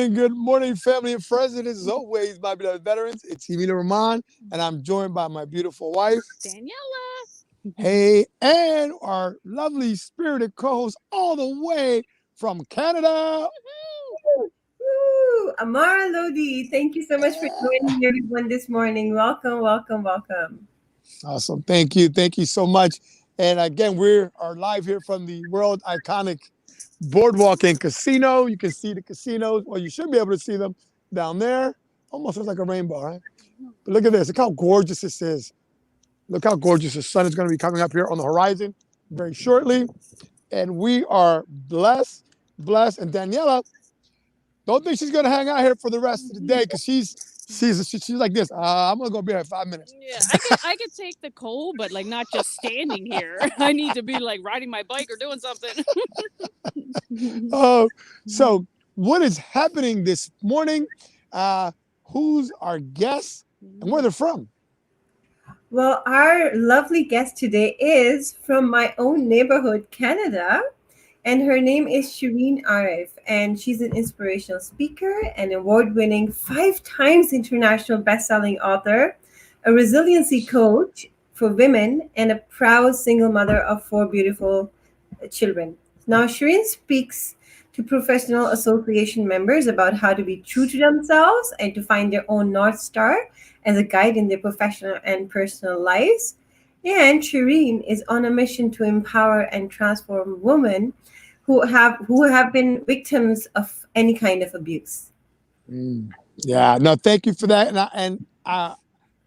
Good morning, family and friends. It is always my beloved veterans. It's Emilio Rahman, and I'm joined by my beautiful wife, Daniela. Hey, and our lovely spirited co-host all the way from Canada. Woo! Amara Lodi, thank you so much for joining everyone this morning. Welcome, welcome, welcome. Awesome. Thank you. Thank you so much. And again, we are live here from the world iconic Boardwalk and Casino. You can see the casinos, or you should be able to see them down there. Almost looks like a rainbow, right? But look at this. Look how gorgeous this is. Look how gorgeous the sun is going to be coming up here on the horizon very shortly. And we are blessed. And Daniela, don't think she's going to hang out here for the rest of the day because she's like this. I'm going to go be here in 5 minutes. Yeah, I could take the cold, but like not just standing here. I need to be like riding my bike or doing something. Oh, so what is happening this morning? Who's our guest and where they're from? Well, our lovely guest today is from my own neighborhood, Canada, and her name is Shirin Arif, and she's an inspirational speaker, an award-winning 5 times international best-selling author, a resiliency coach for women, and a proud single mother of 4 beautiful children. Now, Shirin speaks to professional association members about how to be true to themselves and to find their own North Star as a guide in their professional and personal lives. And Shirin is on a mission to empower and transform women who have been victims of any kind of abuse. Yeah, no, thank you for that. And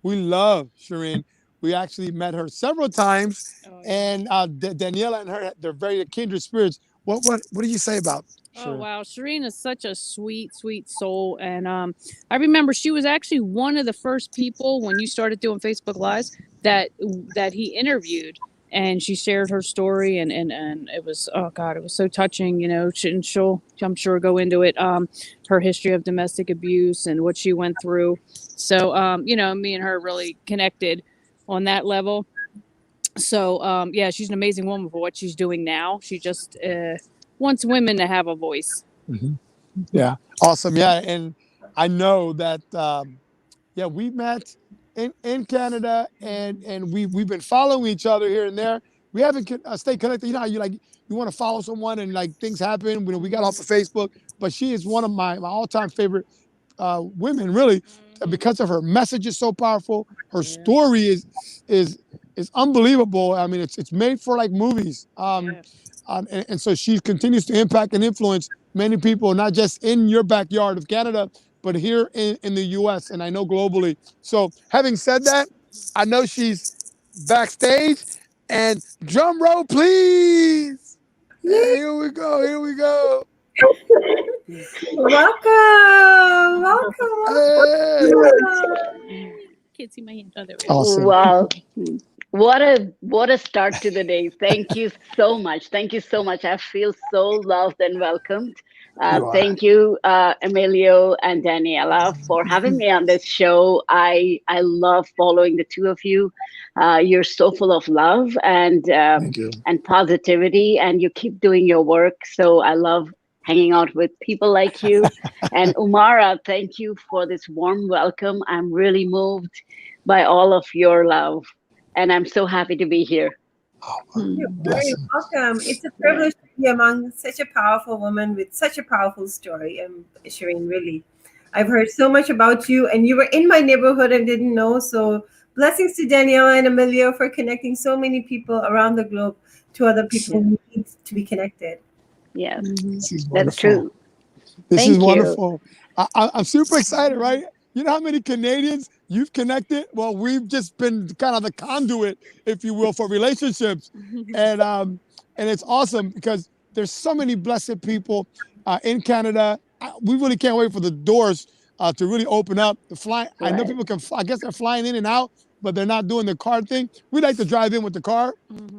we love Shirin. We actually met her several times, and Daniela and her, they're very kindred spirits. What do you say about Shirin? Oh, wow. Shirin is such a sweet, sweet soul. And I remember she was actually one of the first people when you started doing Facebook Lives that he interviewed. And she shared her story, and it was, oh God, it was so touching, and she'll, I'm sure, go into it, her history of domestic abuse and what she went through. So, me and her really connected on that level. So, yeah, she's an amazing woman for what she's doing now. She just wants women to have a voice. Mm-hmm. Yeah, awesome. Yeah, and I know that, we met in Canada, and we've been following each other here and there. We haven't stayed connected. You know how you want to follow someone and like things happen. We got off of Facebook, but she is one of my all-time favorite women, really, because of her message is so powerful. Her story is unbelievable. I mean, it's made for like movies. And so she continues to impact and influence many people, not just in your backyard of Canada, but here in the U.S. and I know globally. So having said that, I know she's backstage. And drum roll, please. Yeah, here we go. Welcome. Hey. Can't see my hand. Oh, there we go. Awesome. Wow. What a start to the day. Thank you so much. I feel so loved and welcomed. Thank you, Emilio and Daniela, for having me on this show. I love following the two of you. You're so full of love and positivity, and you keep doing your work. So I love hanging out with people like you. And Umara, thank you for this warm welcome. I'm really moved by all of your love, and I'm so happy to be here. You're very welcome. It's a privilege to be among such a powerful woman with such a powerful story. Shirin, really. I've heard so much about you, and you were in my neighborhood and didn't know. So blessings to Daniela and Emilio for connecting so many people around the globe to other people who need to be connected. Yes, that's true. This is wonderful. I'm super excited, right? You know how many Canadians you've connected? Well, we've just been kind of the conduit, if you will, for relationships, and it's awesome because there's so many blessed people in Canada. We really can't wait for the doors to really open up. The fly, I know Right. people can. I guess they're flying in and out, but they're not doing the car thing. We like to drive in with the car,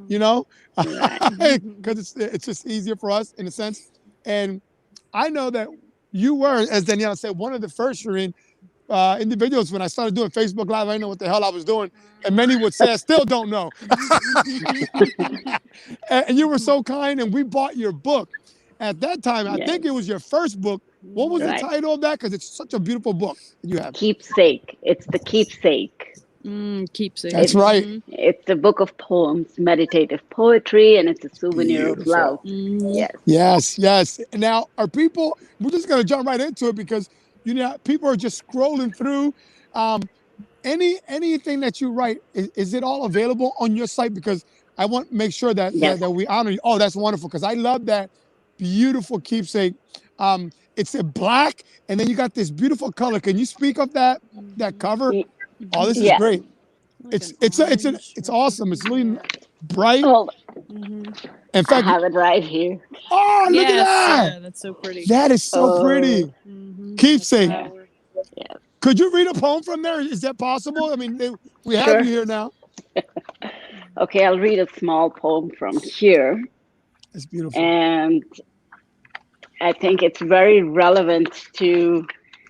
you know, Right. because it's just easier for us in a sense. And I know that you were, as Danielle said, one of the first, Shirin, individuals when I started doing Facebook Live. I didn't know what the hell I was doing, and many would say I still don't know. And you were so kind, and we bought your book. At that time, I Yes. think it was your first book. What was the Right. title of that? Because it's such a beautiful book that you have. Keepsake. It's the keepsake. Keepsake. That's It's right. it's a book of poems, meditative poetry, and it's a souvenir of love. Beautiful. Yes. Yes, yes. Now, are people? We're just gonna jump right into it because people are just scrolling through. Um, anything that you write, is it all available on your site? Because I want to make sure that Yes. that we honor you. Oh, that's wonderful because I love that beautiful keepsake. It's a black, and then you got this beautiful color. Can you speak of that cover? Y- Oh, this is Yes. great. It's awesome. It's really bright. Oh, In I fact, have it right here. oh, look at Yes, that. yeah, that's so pretty. That is so Oh, pretty. Keepsake. yeah. Yes. Could you read a poem from there? Is that possible? I mean, we have you Sure. here now. Okay, I'll read a small poem from here. It's beautiful. And I think it's very relevant to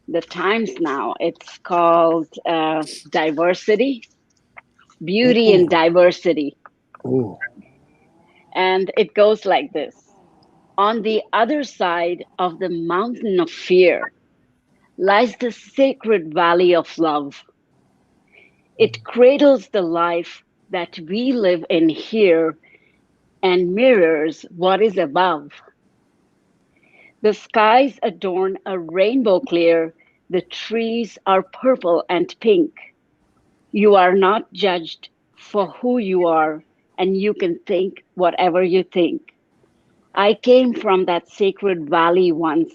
the times now. It's called Diversity, Beauty and Diversity. Ooh. And it goes like this. On the other side of the mountain of fear lies the sacred valley of love. It cradles the life that we live in here and mirrors what is above. The skies adorn a rainbow clear, the trees are purple and pink. You are not judged for who you are, and you can think whatever you think. I came from that sacred valley once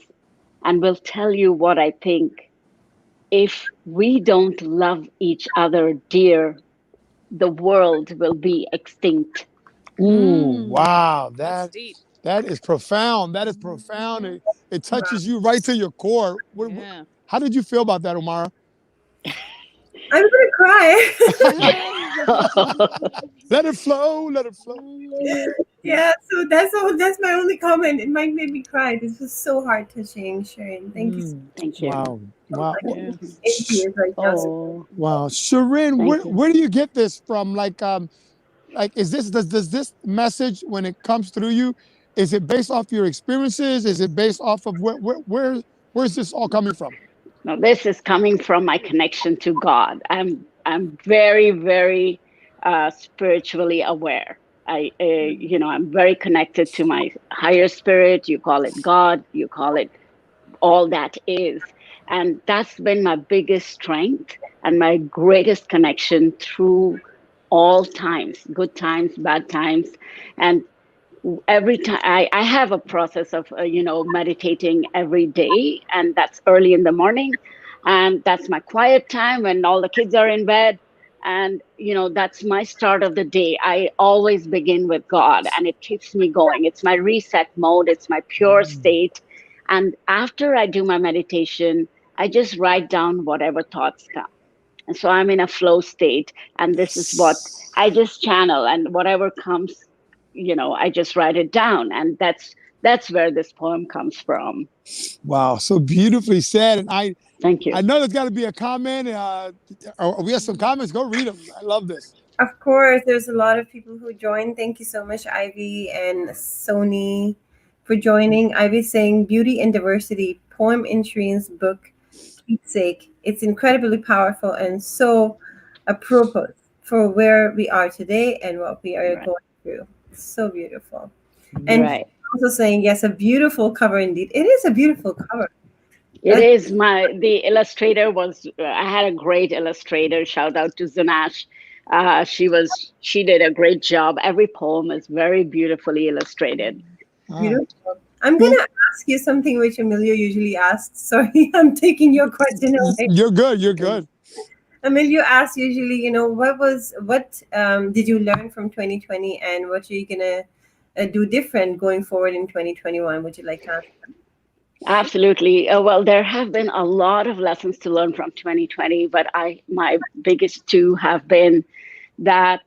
and will tell you what I think. If we don't love each other dear, the world will be extinct. Ooh, wow. That's deep. That is profound. That is profound. It touches you right to your core. Yeah. How did you feel about that, Omara? I'm gonna cry. Let it flow. Let it flow. Yeah, so that's my only comment. It might make me cry. This was so heart touching, Sharon. Thank you so Thank you. Wow. Wow. much. Yeah. In tears right now. Oh, Wow. Shirin, thank you. where do you get this from? Is does this message when it comes through you, is it based off your experiences? Is it based off of where's this all coming from? No, this is coming from my connection to God. I'm very, very spiritually aware. I'm very connected to my higher spirit. You call it God, you call it all that is. And that's been my biggest strength and my greatest connection through all times, good times, bad times. And every time I have a process of, meditating every day, and that's early in the morning. And that's my quiet time when all the kids are in bed. And, that's my start of the day. I always begin with God, and it keeps me going. It's my reset mode, it's my pure state. And after I do my meditation, I just write down whatever thoughts come. And so I'm in a flow state. And this is what I just channel, and whatever comes, I just write it down. And that's where this poem comes from. Wow, so beautifully said. And Thank you. I know there's got to be a comment. We have some comments. Go read them. I love this. Of course, there's a lot of people who joined. Thank you so much, Ivy and Sony, for joining. Ivy saying, Beauty and Diversity, poem in Shirin's book, Keepsake. It's incredibly powerful and so appropriate for where we are today and what we are going through. It's so beautiful. And also saying, yes, a beautiful cover indeed. It is a beautiful cover. It is. The illustrator I had a great illustrator. Shout out to Zanash. She did a great job. Every poem is very beautifully illustrated. Beautiful. I'm Hmm? gonna ask you something which Emilio usually asks. Sorry, I'm taking your question away. You're good. You're good. Emilio asks usually, what did you learn from 2020, and what are you gonna do different going forward in 2021? Would you like to ask? Absolutely. Well, there have been a lot of lessons to learn from 2020, but my biggest two have been that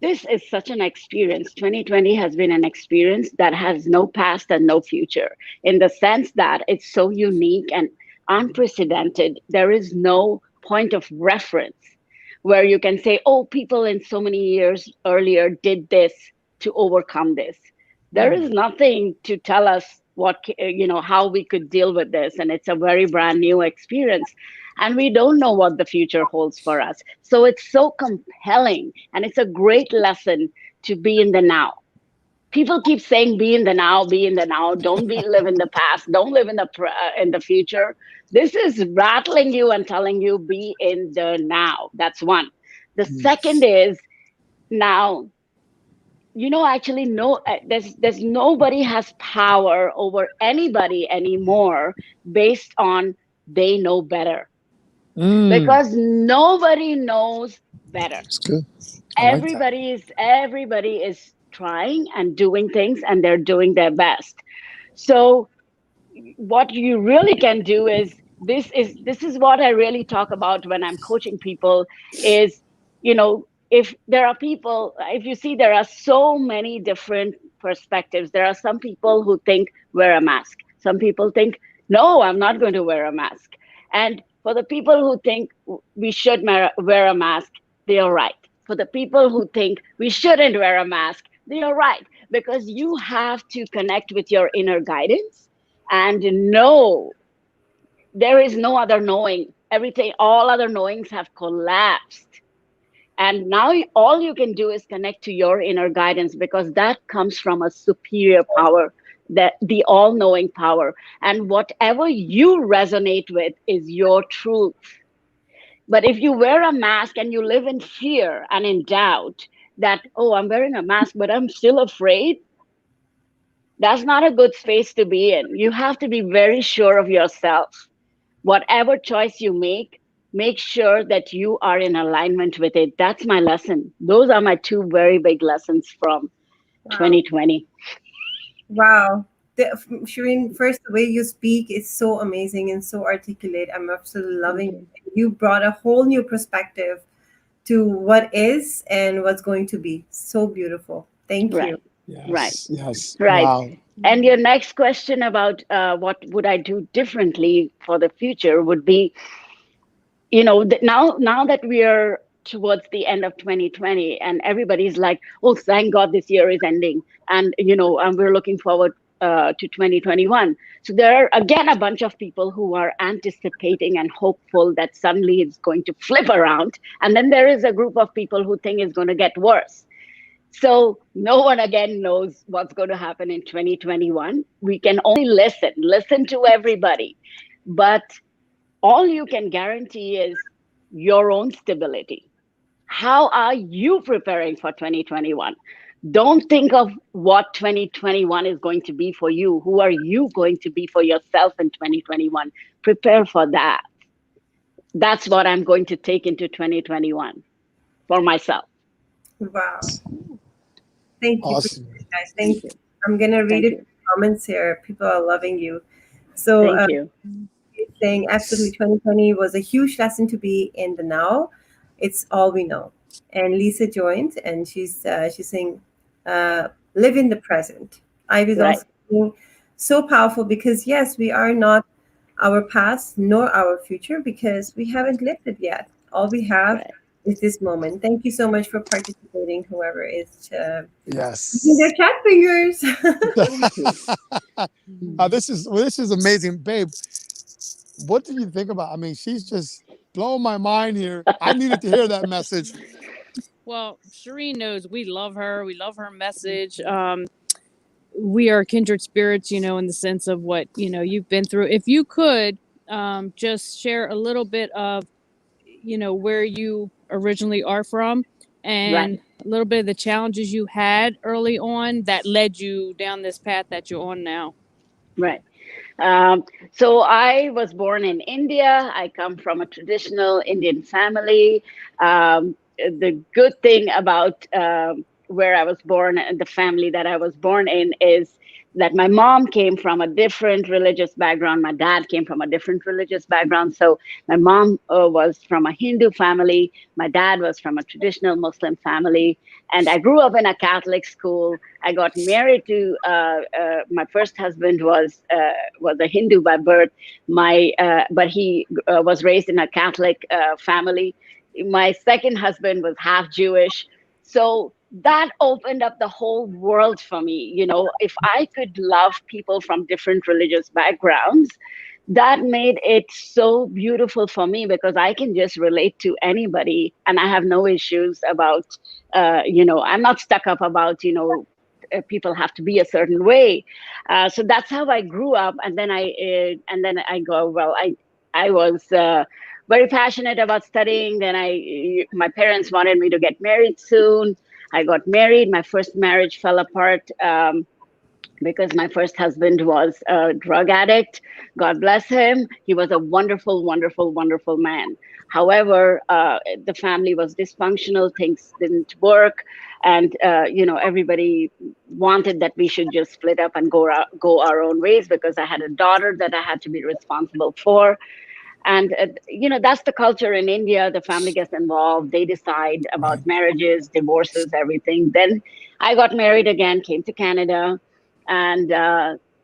this is such an experience. 2020 has been an experience that has no past and no future, in the sense that it's so unique and unprecedented. There is no point of reference where you can say, oh, people in so many years earlier did this to overcome this. There is nothing to tell us how we could deal with this. And it's a very brand new experience. And we don't know what the future holds for us. So it's so compelling, and it's a great lesson to be in the now. People keep saying be in the now, be in the now, don't live in the past, don't live in the future. This is rattling you and telling you be in the now. That's one. The second is, now, actually, no, there's nobody has power over anybody anymore based on they know better, Mm. because nobody knows better. That's good. I like that. Everybody is trying and doing things, and they're doing their best. So what you really can do is, this is what I really talk about when I'm coaching people, is, if there are people, if you see, there are so many different perspectives. There are some people who think wear a mask, some people think no, I'm not going to wear a mask. And for the people who think we should wear a mask, they are right. For the people who think we shouldn't wear a mask, they are right, because you have to connect with your inner guidance and know there is no other knowing. Everything, all other knowings have collapsed. And now all you can do is connect to your inner guidance, because that comes from a superior power, that the all-knowing power. And whatever you resonate with is your truth. But if you wear a mask and you live in fear and in doubt that, oh, I'm wearing a mask, but I'm still afraid, that's not a good space to be in. You have to be very sure of yourself. Whatever choice you make sure that you are in alignment with it. That's my lesson. Those are my two very big lessons from Wow. 2020. Wow. Shirin, first, the way you speak is so amazing and so articulate. I'm absolutely Thank loving you. it. You brought a whole new perspective to what is and what's going to be. So beautiful. Thank you. Right, right, Yes. Yes. right. Wow. And your next question about what would I do differently for the future would be, now that we are towards the end of 2020, and everybody's like, oh, thank God this year is ending, and we're looking forward to 2021. So there are again a bunch of people who are anticipating and hopeful that suddenly it's going to flip around, and then there is a group of people who think it's going to get worse. So no one again knows what's going to happen in 2021. We can only listen to everybody, but all you can guarantee is your own stability. How are you preparing for 2021? Don't think of what 2021 is going to be for you. Who are you going to be for yourself in 2021? Prepare for that. That's what I'm going to take into 2021 for myself. Wow. Thank you for Awesome. that, guys. Thank Thank you. you. I'm going to read Thank it in you. the comments here. People are loving you. So, Thank you. saying absolutely 2020 was a huge lesson to be in the now. It's all we know. And Lisa joined, and she's saying, live in the present. I was Right, also saying, so powerful, because yes, we are not our past nor our future, because we haven't lived it yet. All we have right. is this moment. Thank you so much for participating, whoever is using their Yes. chat fingers. Thank you. This is amazing, babe. What do you think about? I mean, she's just blowing my mind here. I needed to hear that message. Well, Shireen knows we love her. We love her message. We are kindred spirits, in the sense of what, you've been through. If you could just share a little bit of, where you originally are from, Right. and a little bit of the challenges you had early on that led you down this path that you're on now. Right. Um, so I was born in India. I come from a traditional Indian family. The good thing about where I was born and the family that I was born in is that my mom came from a different religious background. My dad came from a different religious background. So my mom was from a Hindu family. My dad was from a traditional Muslim family. And I grew up in a Catholic school. I got married to my first husband was a Hindu by birth. But he was raised in a Catholic family. My second husband was half Jewish, so that opened up the whole world for me. If I could love people from different religious backgrounds, that made it so beautiful for me because I can just relate to anybody and I have no issues about, I'm not stuck up about, people have to be a certain way. So that's how I grew up. And then I go, well, I was very passionate about studying. My parents wanted me to get married soon. I got married. My first marriage fell apart. Because my first husband was a drug addict. God bless him. He was a wonderful, wonderful, wonderful man. However, the family was dysfunctional. Things didn't work, and everybody wanted that we should just split up and go our own ways because I had a daughter that I had to be responsible for. And that's the culture in India. The family gets involved, they decide about Right. marriages, divorces, everything. Then I got married again, came to Canada, and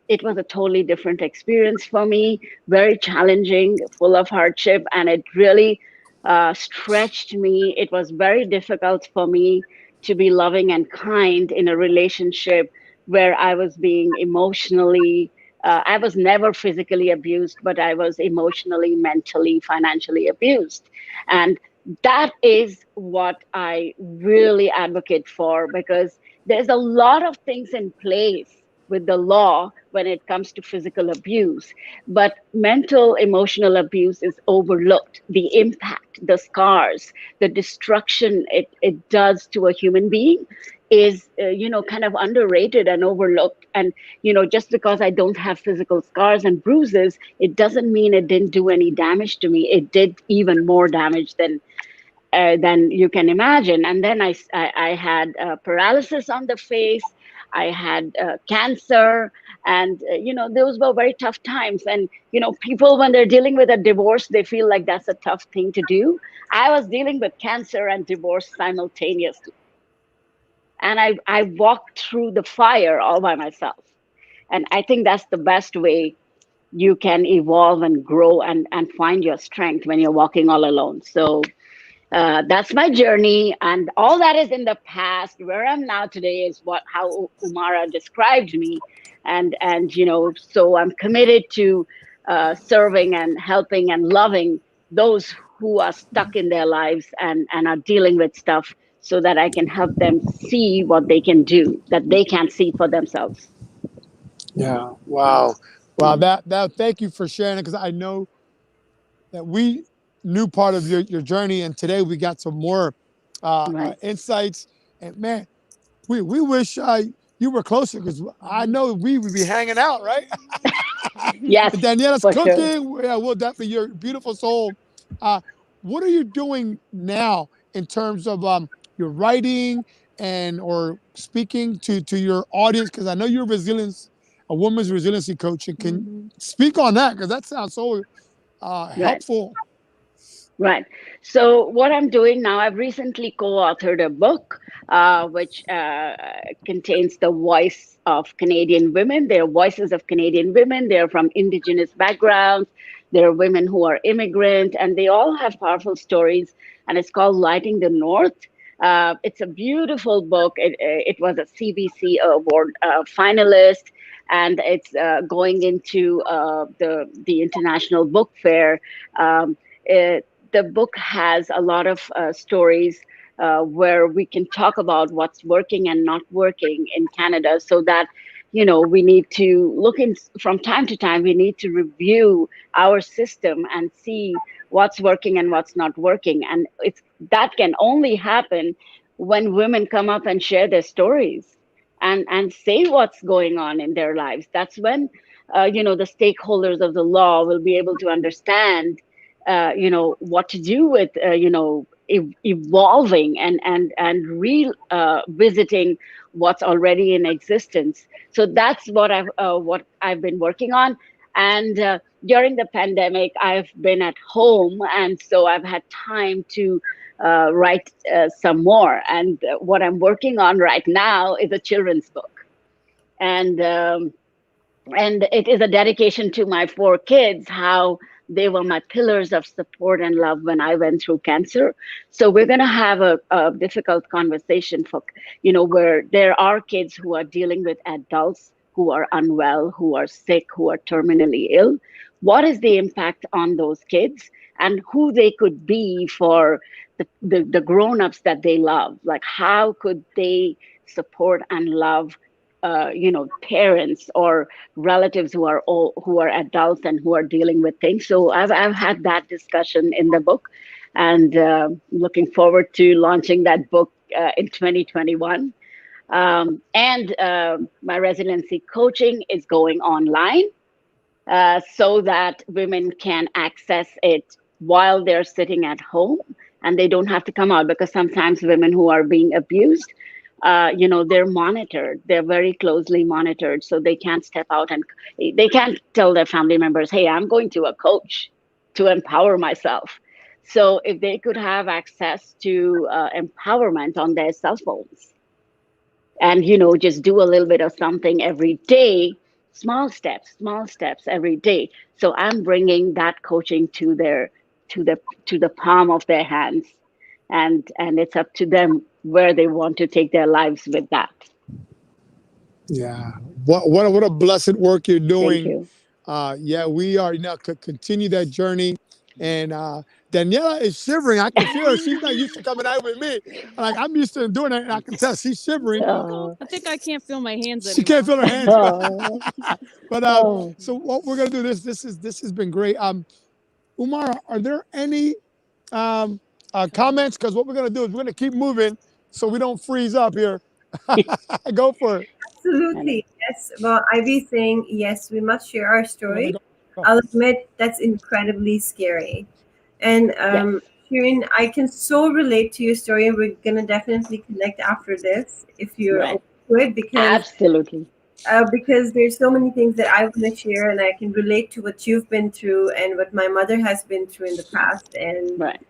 it was a totally different experience for me, very challenging, full of hardship, and it really stretched me. It was very difficult for me to be loving and kind in a relationship where I was being emotionally, I was never physically abused, but I was emotionally, mentally, financially abused. And that is what I really advocate for, because there's a lot of things in place with the law when it comes to physical abuse, but mental emotional abuse is overlooked. The impact, the scars, the destruction it does to a human being is kind of underrated and overlooked. And just because I don't have physical scars and bruises, it doesn't mean it didn't do any damage to me. It did even more damage than you can imagine. And then I had paralysis on the face. I had cancer, and those were very tough times. And people, when they're dealing with a divorce, they feel like that's a tough thing to do. I was dealing with cancer and divorce simultaneously, and I walked through the fire all by myself. And I think that's the best way you can evolve and grow and find your strength when you're walking all alone. So that's my journey, and all that is in the past. Where I'm now today is how Umara described me, and so I'm committed to serving and helping and loving those who are stuck in their lives and are dealing with stuff, so that I can help them see what they can do that they can't see for themselves. Yeah. Wow. Wow. Mhm. That. Thank you for sharing it because I know that we knew part of your journey, and today we got some more Right. insights. And man, we wish you were closer because I know we would be hanging out, right? Yes, Daniela's for sure. cooking. Yeah, well, definitely your beautiful soul. Uh, what are you doing now in terms of your writing and or speaking to your audience? Because I know you're a woman's resiliency coach, and can Mhm. speak on that because that sounds so Right. helpful. Right. So, what I'm doing now, I've recently co authored a book which contains the voice of Canadian women. They're voices of Canadian women. They're from Indigenous backgrounds. They're women who are immigrant, and they all have powerful stories. And it's called Lighting the North. It's a beautiful book. It was a CBC award finalist, and it's going into the International Book Fair. Um, the book has a lot of stories where we can talk about what's working and not working in Canada, so that we need to look in from time to time. We need to review our system and see what's working and what's not working, and that can only happen when women come up and share their stories and say what's going on in their lives. That's when the stakeholders of the law will be able to understand, what to do with, evolving and visiting what's already in existence. So that's what I've been working on. And during the pandemic, I've been at home, and so I've had time to write some more. And what I'm working on right now is a children's book, and it is a dedication to my four kids, how they were my pillars of support and love when I went through cancer. So we're going to have a difficult conversation for, where there are kids who are dealing with adults who are unwell, who are sick, who are terminally ill. What is the impact on those kids, and who they could be for the grown-ups that they love? Like, how could they support and love parents or relatives who are adults and who are dealing with things. So I've had that discussion in the book, and looking forward to launching that book in 2021. And my residency coaching is going online, so that women can access it while they're sitting at home, and they don't have to come out, because sometimes women who are being abused, they're monitored. They're very closely monitored, so they can't step out, and they can't tell their family members, hey, I'm going to a coach to empower myself. So if they could have access to empowerment on their cell phones, and just do a little bit of something every day, small steps every day. So I'm bringing that coaching to the palm of their hands, and it's up to them where they want to take their lives with that. Yeah. What a blessed work you're Thank doing. you. Yeah, we are now continue that journey. And Daniela is shivering. I can feel her. She's not used to coming out with me. Like, I'm used to doing it, and I can tell she's shivering. I think I can't feel my hands anymore. She can't feel her hands. Oh, But oh. so what we're gonna do, this has been great. Umar, are there any comments? Because what we're gonna do is we're gonna keep moving so we don't freeze up here. Go for it. Absolutely. Yes. Well, Ivy saying, yes, we must share our story. Go. I'll admit that's incredibly scary. And Yes. Shirin, I can so relate to your story, and we're going to definitely connect after this if you're Right. open to it, Absolutely. because there's so many things that I want to share, and I can relate to what you've been through and what my mother has been through in the past. And Right.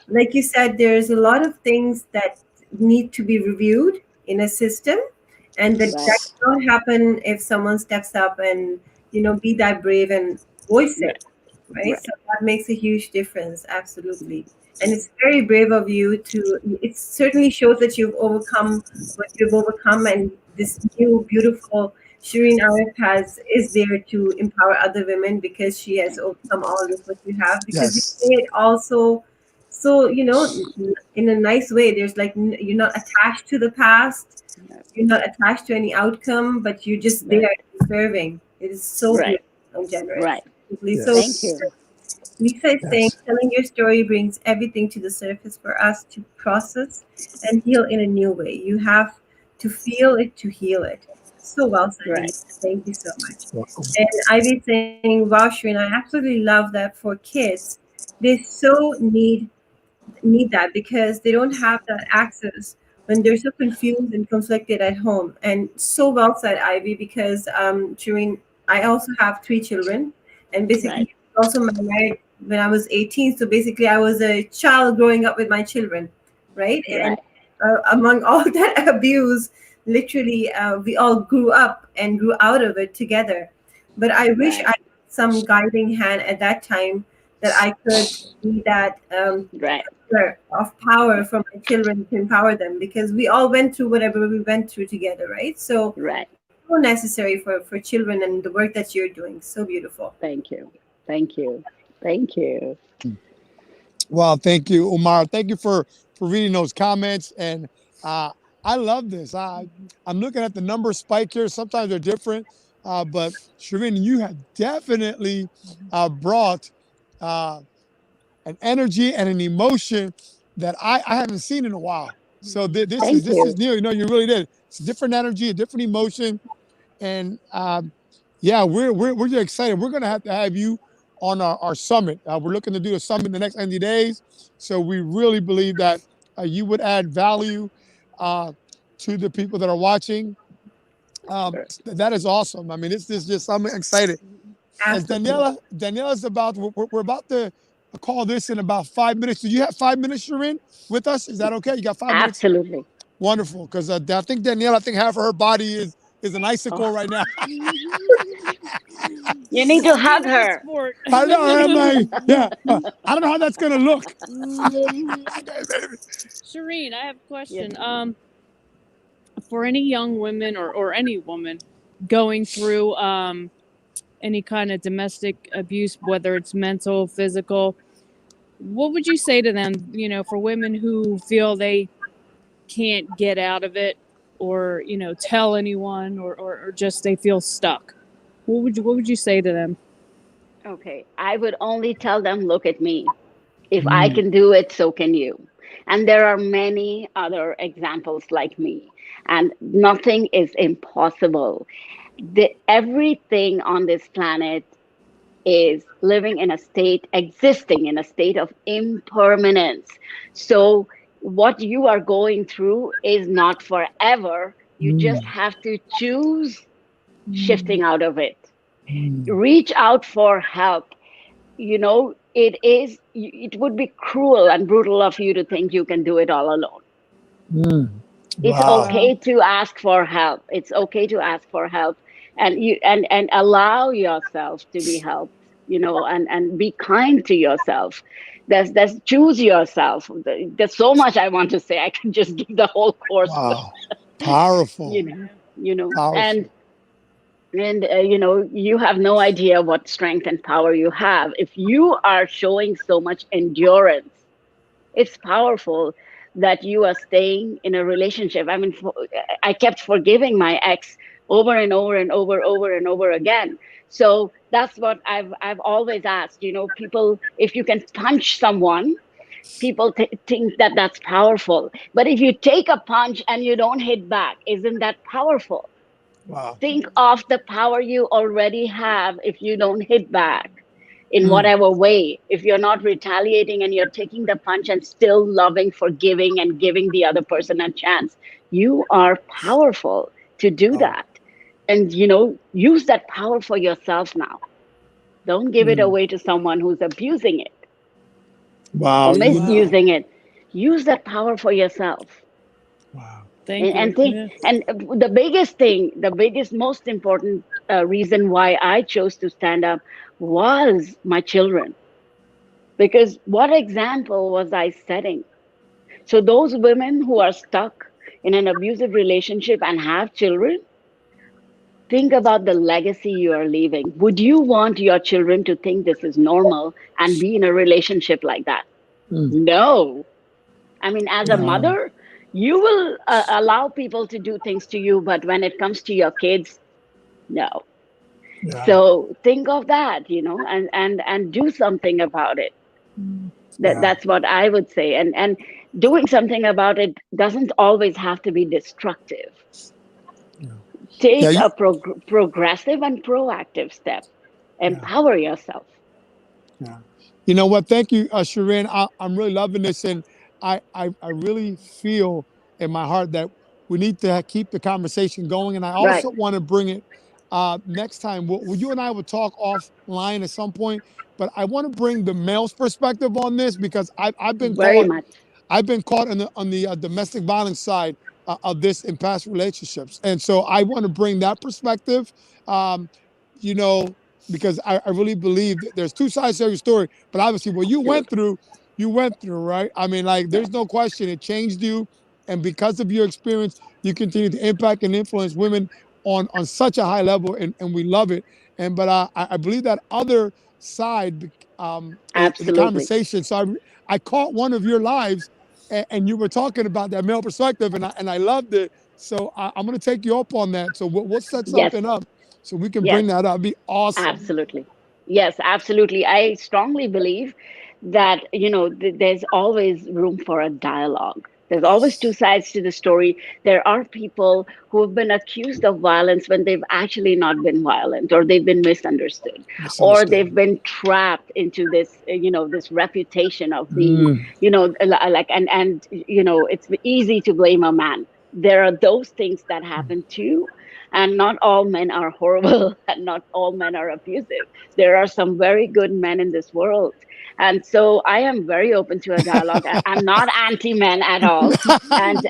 like you said, there's a lot of things that need to be reviewed in a system, and that Right. cannot happen if someone steps up and be that brave and voice it, Right. right? Right. So that makes a huge difference, absolutely. And it's very brave of you to. It certainly shows that you've overcome what you've overcome, and this new beautiful Shireen Arif is there to empower other women, because she has overcome all of what you have. Because you Yes. say it also, so in a nice way. There's like you're not attached to the past, you're not attached to any outcome, but you're just Right. there serving. It is so Right. beautiful and generous. Right. So Thank Yes. you. Lisa is saying, Yes. telling your story brings everything to the surface for us to process and heal in a new way. You have to feel it to heal it. So well said, Right. Lisa. Thank you so much. And Ivy saying, wow, Shrin, I absolutely love that for kids. They so need that, because they don't have that access when they're so confused and conflicted at home. And so well said, Ivy, because Shireen, I also have three children, and Right. basically also married when I was 18. So basically, I was a child growing up with my children, right? And Right. among all that abuse, literally, we all grew up and grew out of it together. But I wish I Right. had some guiding hand at that time, that I could be that Right. of power for my children, to empower them, because we all went through whatever we went through together, right? So Right. so necessary for children, and the work that you're doing, so beautiful. Thank you. Thank you. Thank you. Well, thank you, Umar. Thank you for reading those comments. And uh, I love this. I'm looking at the number spike here. Sometimes they're different, but Shirin, you have definitely brought uh, an energy and an emotion that I haven't seen in a while. So this Thank is you. new. You really did. It's a different energy, a different emotion, and Yeah, we're excited. We're gonna have to have you on our summit. We're looking to do a summit in the next 90 days. So we really believe that you would add value uh, to the people that are watching. That is awesome. I mean, it's just I'm excited. As Absolutely. Daniela's about, we're about to call this in about 5 minutes. Do you have 5 minutes, Shirin, with us? Is that okay? You got 5 minutes? Absolutely. Wonderful, because I think Danielle, I think half of her body is an Oh, icicle right now. you need to hug Speed of the her. sport. I know, I'm like, yeah. I don't know how that's gonna look. Shireen, I have a Yes. question. For any young women or any woman going through any kind of domestic abuse, whether it's mental, physical, what would you say to them? For women who feel they can't get out of it, or tell anyone, or just they feel stuck. What would you say to them? Okay. I would only tell them, look at me. If I Mm, can do it, so can you. And there are many other examples like me. And nothing is impossible. Everything on this planet is existing in a state of impermanence. So, what you are going through is not forever. You just mm, have to choose shifting out of it. mm, Reach out for help. It would be cruel and brutal of you to think you can do it all alone. mm. It's Wow. Wow. okay to ask for help. It's okay to ask for help, and allow yourself to be helped, and be kind to yourself. There's choose yourself. There's so much I want to say. I can just give the whole course, but Wow. Powerful. you know you know Powerful. and you have no idea what strength and power you have if you are showing so much endurance. It's powerful that you are staying in a relationship. I mean, I kept forgiving my ex over and over and over and over again. So that's what I've always asked. People, if you can punch someone, people think that that's powerful. But if you take a punch and you don't hit back, isn't that powerful? Wow. Think of the power you already have if you don't hit back in Mm, whatever way. If you're not retaliating and you're taking the punch and still loving, forgiving, and giving the other person a chance, you are powerful to do wow. that. And, use that power for yourself now. Don't give it Mm, away to someone who's abusing it or wow. misusing it. Use that power for yourself. Wow. Thank And you. think, Yeah. and the biggest, most important reason why I chose to stand up was my children. Because what example was I setting? So, those women who are stuck in an abusive relationship and have children, think about the legacy you are leaving. Would you want your children to think this is normal and be in a relationship like that? Mm, No. I mean, as a wow. mother, you will allow people to do things to you, but when it comes to your kids, no. Yeah. So think of that, and do something about it. Yeah. That's what I would say. And doing something about it doesn't always have to be destructive. Yeah. Yeah. Take a progressive and proactive step. Yeah. Empower yourself. Yeah. You know what? Thank you, Shirin. I'm really loving this, and I really feel in my heart that we need to keep the conversation going. And I Right. also want to bring it next time. You and I will talk offline at some point, but I want to bring the male's perspective on this because I've been Very caught much. on the domestic violence side of this in past relationships, and so I want to bring that perspective. Um, you know, because I really believe that there's two sides to every story, but obviously what Absolutely. you went through, right? I mean, like, Right. there's no question it changed you, and because of your experience, you continue to impact and influence women on such a high level, and we love it. And but I believe that other side in the Absolutely. conversation. So I caught one of your lives and you were talking about that male perspective, and I loved it. So I'm going to take you up on that. So we'll set Yes. something up so we can Yes. bring that up. It'd be awesome. Absolutely. Yes, absolutely. I strongly believe that, there's always room for a dialogue. There's always two sides to the story. There are people who have been accused of violence when they've actually not been violent, or they've been misunderstood, or they've been trapped into this, this reputation of being, like, and it's easy to blame a man. There are those things that happen too. And not all men are horrible, and not all men are abusive. There are some very good men in this world. And so I am very open to a dialogue. I'm not anti-men at all. And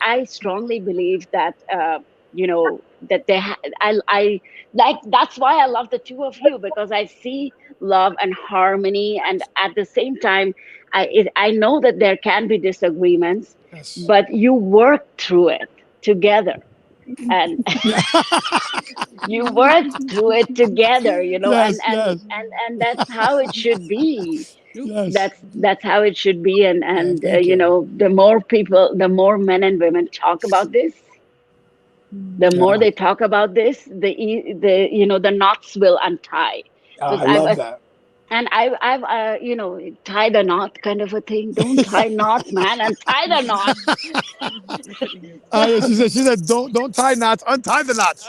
I strongly believe that, that I like, that's why I love the two of you, because I see love and harmony. And at the same time, I know that there can be disagreements, but you work through it together, and you work through it together, and that's how it should be. That's how it should be. And the more people, the more men and women talk about this, the more they talk about this, the knots will untie. I love that. And I've tie the knot kind of a thing. Don't tie knots, man, and tie the knot. She said, don't tie knots, untie the knots.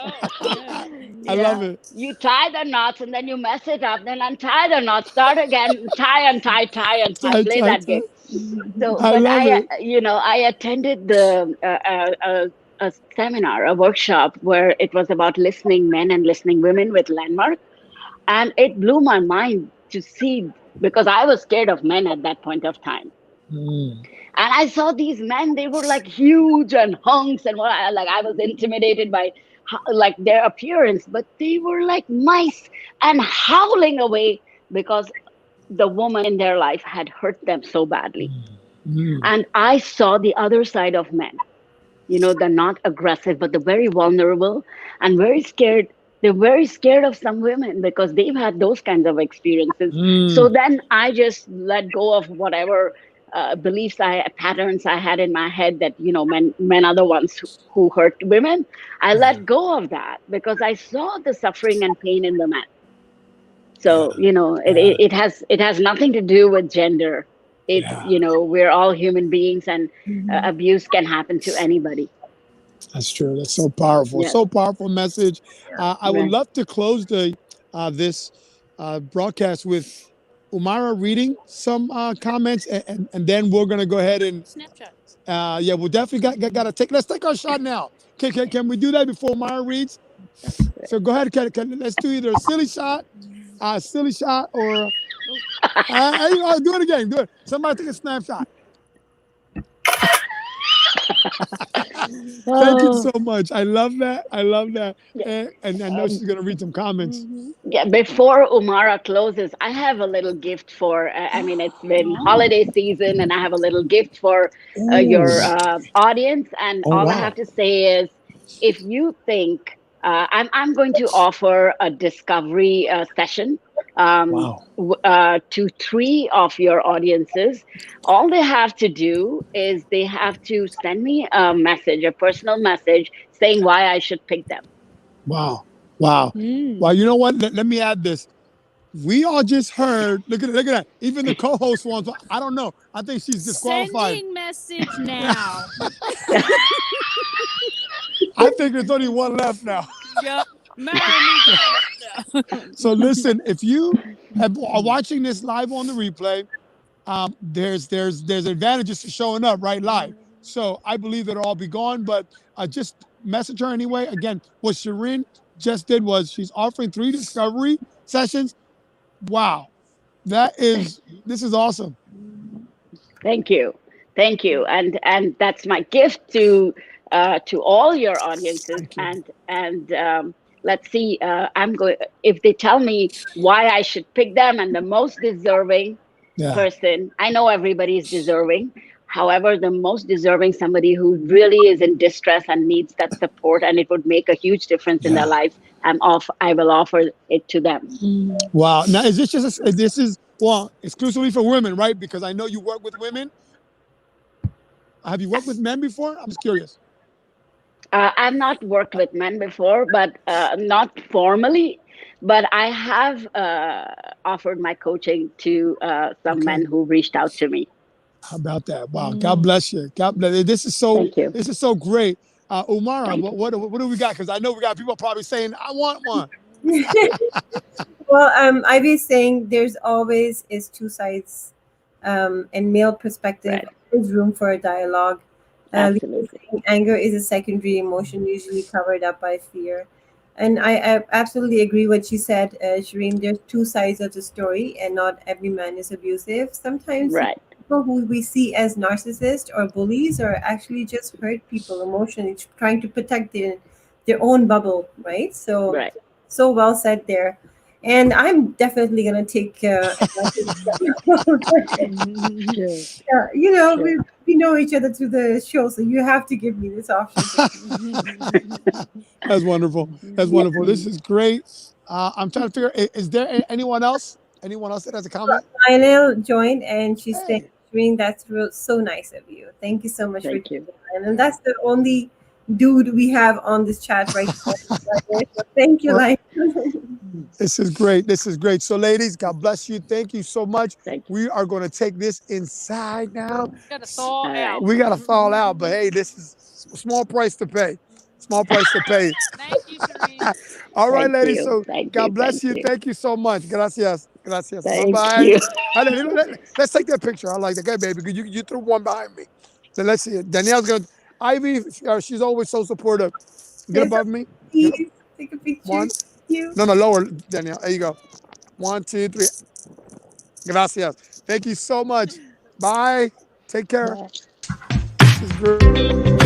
I love it. You tie the knots and then you mess it up. Then untie the knots. Start again. Tie, untie, tie, untie. Play that game. So, but I attended a seminar, a workshop where it was about listening men and listening women with Landmark, and it blew my mind to see, because I was scared of men at that point of time. And I saw these men, they were like huge and hunks, and I was intimidated by like their appearance, but they were like mice and howling away because the woman in their life had hurt them so badly. And I saw the other side of men, they're not aggressive, but they're very vulnerable and very scared. They're very scared of some women because they've had those kinds of experiences. So then I just let go of whatever beliefs, patterns I had in my head that, men are the ones who hurt women. I let go of that because I saw the suffering and pain in the men. So, it has nothing to do with gender. It's, we're all human beings, and abuse can happen to anybody. That's true. That's so powerful. Yes. So powerful message. I would love to close this broadcast with Umara reading some comments, and then we're gonna go ahead and Snapchat. We'll definitely got to take. Let's take our shot now. Can we do that before Umara reads? So go ahead. Let's do either a silly shot, or do it again. Do it. Somebody take a snapshot. Thank you so much. I love that. And I know she's going to read some comments. Yeah, before Umara closes, I have a little gift for, it's been holiday season, and I have a little gift for your audience. And I have to say is, if you think, I'm going to offer a discovery session to 3 of your audiences. All they have to do is they have to send me a personal message saying why I should pick them. Wow. You know what? Let me add this. We all just heard, look at that. Even the co-host wants, I don't know. I think she's disqualified. Sending message now. I think there's only one left now. Yep. So listen, if you are watching this live on the replay, there's advantages to showing up right live. So I believe it'll all be gone, but just message her anyway. Again, what Shirin just did was she's offering 3 discovery sessions. Wow, this is awesome. Thank you, and that's my gift to all your audiences. And let's see. If they tell me why I should pick them, and the most deserving person. I know everybody is deserving. However, the most deserving, somebody who really is in distress and needs that support, and it would make a huge difference in their life, I will offer it to them. Wow. Now, is this exclusively for women, right? Because I know you work with women. Have you worked with men before? I'm just curious. I've not worked with men before, but not formally. But I have offered my coaching to some men who reached out to me. How about that? Wow. God bless you. God bless you. Thank you. This is so great. Umara, Thank you. what do we got? Because I know we got people probably saying, I want one. Well, I was saying there's always is two sides, and male perspective. Right. There's room for a dialogue. Lisa Absolutely. saying anger is a secondary emotion, usually covered up by fear. And I absolutely agree what she said, Shireen. There's two sides of the story, and not every man is abusive. Sometimes Right. people who we see as narcissists or bullies are actually just hurt people emotionally, trying to protect their own bubble, right? So Right. so well said there. And I'm definitely gonna take advantage of Sure. you know, Sure. we know each other through the show, so you have to give me this option. That's wonderful. That's Yeah, wonderful. This is great. I'm trying to figure, is there anyone else? Anyone else that has a comment? Lionel joined, and she's saying, Hey. "Shireen, that's so nice of you. Thank you so much for Thank taking you. time." And that's the only dude we have on this chat right now. So thank you, Well, Lionel. this is great. This is great. So, ladies, God bless you. Thank you so much. Thank you. We are going to take this inside now. Gotta thaw All out. right. We got to fall out, but hey, this is a small price to pay. Small price to pay. Thank you, Shireen. All right, Thank ladies. you. So, Thank God you. bless Thank you. you. Thank you so much. Gracias. Gracias. Bye Thank bye. you. Let's take that picture. I like that. Okay, baby. You threw one behind me. Then let's see it. Danielle's going to, Ivy, she's always so supportive. Get Yes, above me. Get up. please take a picture. One. Thank you. No, lower, Danielle. There you go. 1, 2, 3. Gracias. Thank you so much. Bye. Take care. Bye. This is great.